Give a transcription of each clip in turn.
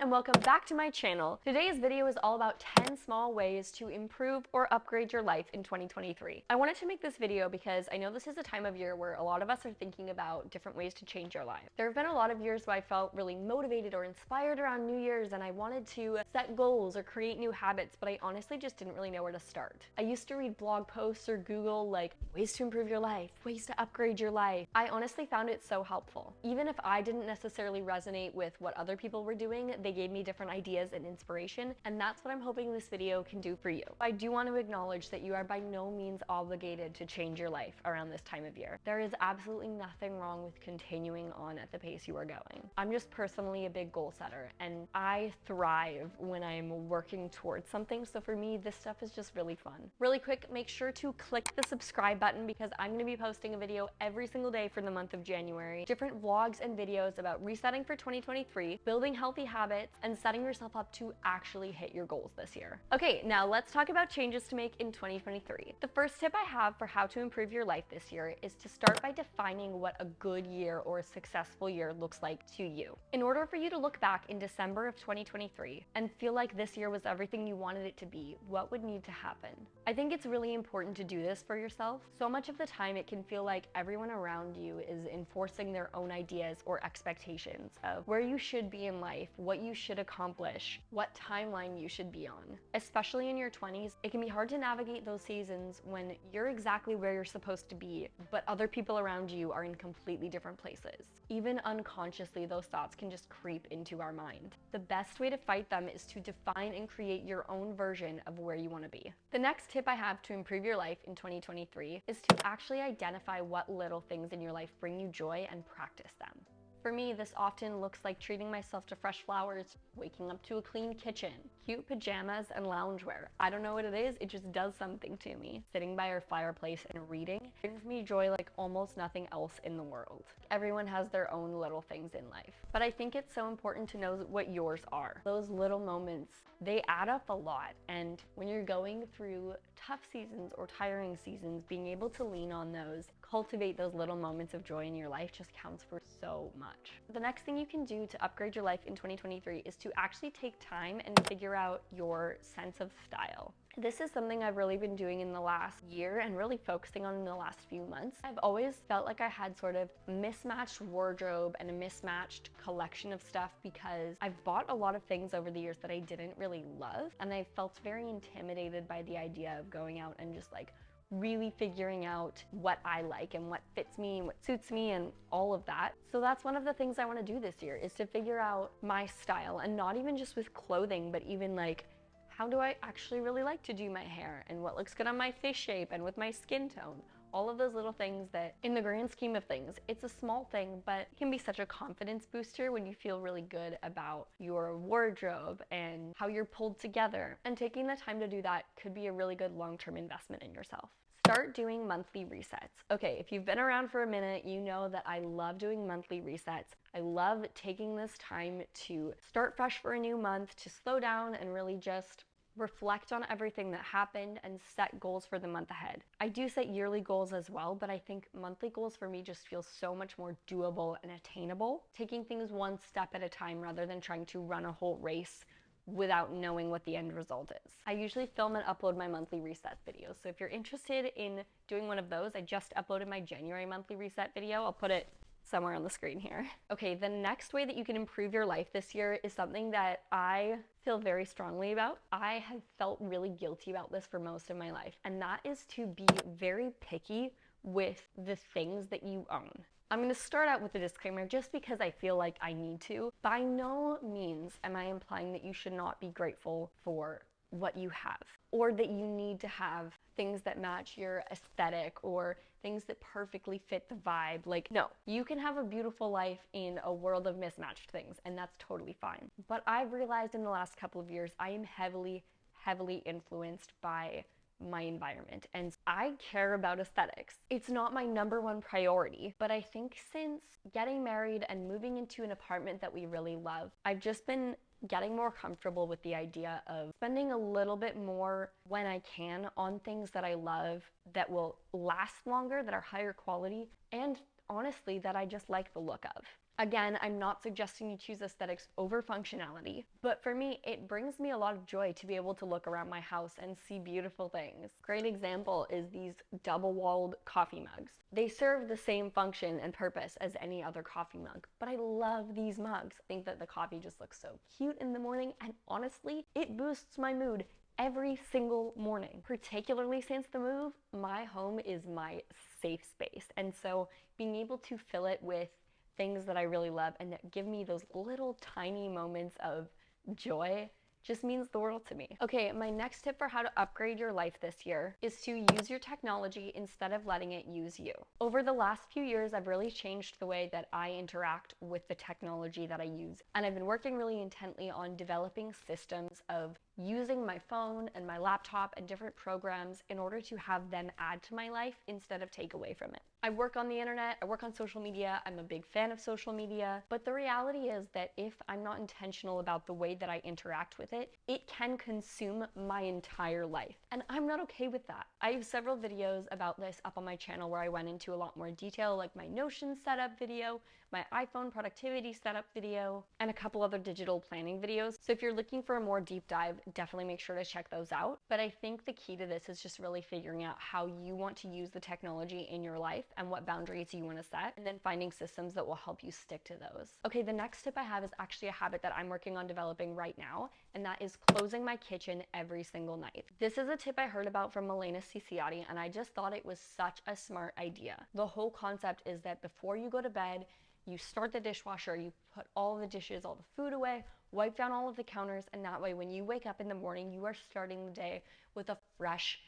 and welcome back to my channel. Today's video is all about 10 small ways to improve or upgrade your life in 2023. I wanted to make this video because I know this is a time of year where a lot of us are thinking about different ways to change our life. There have been a lot of years where I felt really motivated or inspired around New Year's and I wanted to set goals or create new habits, but I honestly just didn't really know where to start. I used to read blog posts or Google like ways to improve your life, ways to upgrade your life. I honestly found it so helpful. Even if I didn't necessarily resonate with what other people were doing, they gave me different ideas and inspiration, and that's what I'm hoping this video can do for you. I do want to acknowledge that you are by no means obligated to change your life around this time of year. There is absolutely nothing wrong with continuing on at the pace you are going. I'm just personally a big goal setter, and I thrive when I'm working towards something, so for me, this stuff is just really fun. Really quick, make sure to click the subscribe button because I'm going to be posting a video every single day for the month of January. Different vlogs and videos about resetting for 2023, building healthy habits, and setting yourself up to actually hit your goals this year. Okay, now let's talk about changes to make in 2023. The first tip I have for how to improve your life this year is to start by defining what a good year or a successful year looks like to you. In order for you to look back in December of 2023 and feel like this year was everything you wanted it to be, what would need to happen? I think it's really important to do this for yourself. So much of the time it can feel like everyone around you is enforcing their own ideas or expectations of where you should be in life, what you should accomplish, what timeline you should be on. Especially in your 20s, it can be hard to navigate those seasons when you're exactly where you're supposed to be, but other people around you are in completely different places. Even unconsciously, those thoughts can just creep into our mind. The best way to fight them is to define and create your own version of where you want to be. The next tip I have to improve your life in 2023 is to actually identify what little things in your life bring you joy and practice them. For me, this often looks like treating myself to fresh flowers, waking up to a clean kitchen, cute pajamas, and loungewear. I don't know what it is, it just does something to me. Sitting by our fireplace and reading brings me joy like almost nothing else in the world. Everyone has their own little things in life, but I think it's so important to know what yours are. Those little moments, they add up a lot, and when you're going through tough seasons or tiring seasons, being able to lean on those, cultivate those little moments of joy in your life just counts for so much. The next thing you can do to upgrade your life in 2023 is to actually take time and figure out your sense of style. This is something I've really been doing in the last year and really focusing on in the last few months. I've always felt like I had sort of mismatched wardrobe and a mismatched collection of stuff because I've bought a lot of things over the years that I didn't really love, and I felt very intimidated by the idea of going out and just like really figuring out what I like and what fits me and what suits me and all of that. So that's one of the things I want to do this year, is to figure out my style, and not even just with clothing, but even like, how do I actually really like to do my hair and what looks good on my face shape and with my skin tone? All of those little things that in the grand scheme of things, it's a small thing, but it can be such a confidence booster when you feel really good about your wardrobe and how you're pulled together. And taking the time to do that could be a really good long-term investment in yourself. Start doing monthly resets. Okay, if you've been around for a minute, you know that I love doing monthly resets. I love taking this time to start fresh for a new month, to slow down and really just reflect on everything that happened and set goals for the month ahead. I do set yearly goals as well, but I think monthly goals for me just feel so much more doable and attainable, taking things one step at a time rather than trying to run a whole race without knowing what the end result is. I usually film and upload my monthly reset videos, so if you're interested in doing one of those, I just uploaded my January monthly reset video. I'll put it somewhere on the screen here. Okay, the next way that you can improve your life this year is something that I feel very strongly about. I have felt really guilty about this for most of my life, and that is to be very picky with the things that you own. I'm going to start out with a disclaimer just because I feel like I need to. By no means am I implying that you should not be grateful for what you have, or that you need to have things that match your aesthetic or things that perfectly fit the vibe. Like, no, you can have a beautiful life in a world of mismatched things, and that's totally fine. But I've realized in the last couple of years, I am heavily influenced by my environment, and I care about aesthetics. It's not my number one priority, but I think since getting married and moving into an apartment that we really love, I've just been getting more comfortable with the idea of spending a little bit more when I can on things that I love that will last longer, that are higher quality, and honestly, that I just like the look of. Again, I'm not suggesting you choose aesthetics over functionality, but for me, it brings me a lot of joy to be able to look around my house and see beautiful things. Great example is these double-walled coffee mugs. They serve the same function and purpose as any other coffee mug, but I love these mugs. I think that the coffee just looks so cute in the morning, and honestly, it boosts my mood every single morning. Particularly since the move, my home is my safe space, and so being able to fill it with things that I really love and that give me those little tiny moments of joy just means the world to me. Okay, my next tip for how to upgrade your life this year is to use your technology instead of letting it use you. Over the last few years, I've really changed the way that I interact with the technology that I use, and I've been working really intently on developing systems of using my phone and my laptop and different programs in order to have them add to my life instead of take away from it. I work on the internet, I work on social media, I'm a big fan of social media, but the reality is that if I'm not intentional about the way that I interact with it, it can consume my entire life, and I'm not okay with that. I have several videos about this up on my channel where I went into a lot more detail, like my Notion setup video, my iPhone productivity setup video, and a couple other digital planning videos. So if you're looking for a more deep dive, definitely make sure to check those out. But I think the key to this is just really figuring out how you want to use the technology in your life and what boundaries you want to set, and then finding systems that will help you stick to those. Okay, the next tip I have is actually a habit that I'm working on developing right now, and that is closing my kitchen every single night. This is a tip I heard about from Elena Ciciotti, and I just thought it was such a smart idea. The whole concept is that before you go to bed, you start the dishwasher, you put all the dishes, all the food away, wipe down all of the counters, and that way when you wake up in the morning, you are starting the day with a fresh,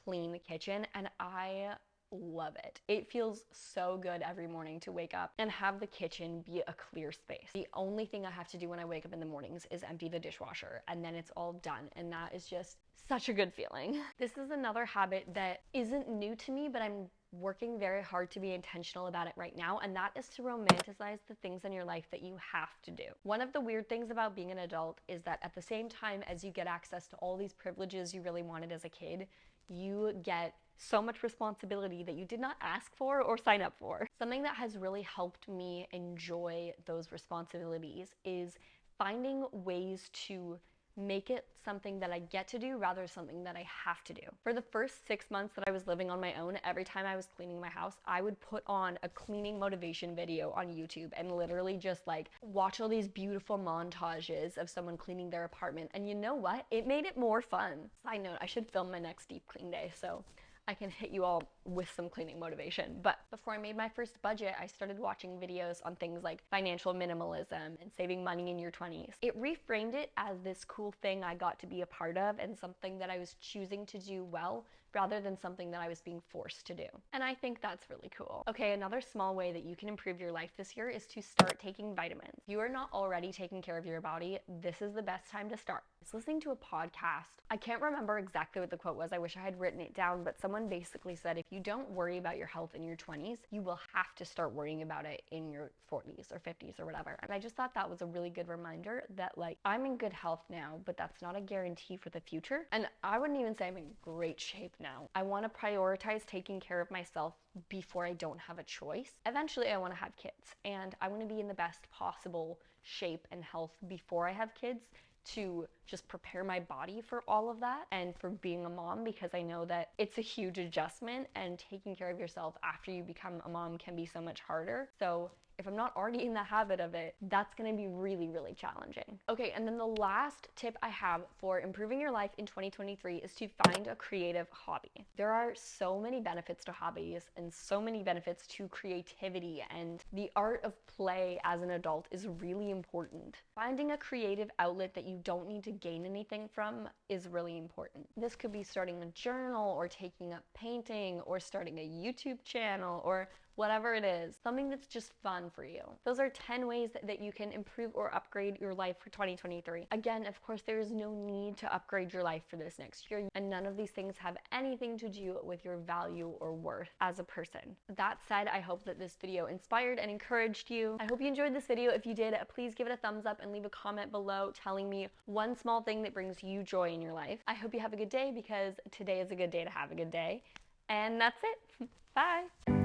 clean kitchen, and I love it. It feels so good every morning to wake up and have the kitchen be a clear space. The only thing I have to do when I wake up in the mornings is empty the dishwasher, and then it's all done, and that is just such a good feeling. This is another habit that isn't new to me, but I'm working very hard to be intentional about it right now, and that is to romanticize the things in your life that you have to do. One of the weird things about being an adult is that at the same time as you get access to all these privileges you really wanted as a kid, you get so much responsibility that you did not ask for or sign up for. Something that has really helped me enjoy those responsibilities is finding ways to make it something that I get to do rather than something that I have to do. For the first 6 months that I was living on my own, every time I was cleaning my house, I would put on a cleaning motivation video on YouTube and literally just like watch all these beautiful montages of someone cleaning their apartment. And you know what? It made it more fun. Side note, I should film my next deep clean day, so I can hit you all with some cleaning motivation. But before I made my first budget, I started watching videos on things like financial minimalism and saving money in your 20s. It reframed it as this cool thing I got to be a part of and something that I was choosing to do well rather than something that I was being forced to do. And I think that's really cool. Okay, another small way that you can improve your life this year is to start taking vitamins. If you are not already taking care of your body, this is the best time to start. I was listening to a podcast. I can't remember exactly what the quote was. I wish I had written it down, but someone basically said if you don't worry about your health in your 20s, you will have to start worrying about it in your 40s or 50s or whatever. And I just thought that was a really good reminder that like I'm in good health now, but that's not a guarantee for the future. And I wouldn't even say I'm in great shape now. I want to prioritize taking care of myself before I don't have a choice. Eventually I want to have kids, and I want to be in the best possible shape and health before I have kids to just prepare my body for all of that and for being a mom, because I know that it's a huge adjustment and taking care of yourself after you become a mom can be so much harder. So if I'm not already in the habit of it, that's gonna be really, really challenging. Okay, and then the last tip I have for improving your life in 2023 is to find a creative hobby. There are so many benefits to hobbies and so many benefits to creativity, and the art of play as an adult is really important. Finding a creative outlet that you don't need to gain anything from is really important. This could be starting a journal or taking up painting or starting a YouTube channel or whatever it is, something that's just fun for you. Those are 10 ways that you can improve or upgrade your life for 2023. Again, of course, there is no need to upgrade your life for this next year, and none of these things have anything to do with your value or worth as a person. That said, I hope that this video inspired and encouraged you. I hope you enjoyed this video. If you did, please give it a thumbs up and leave a comment below telling me one small thing that brings you joy in your life. I hope you have a good day, because today is a good day to have a good day. And that's it. Bye.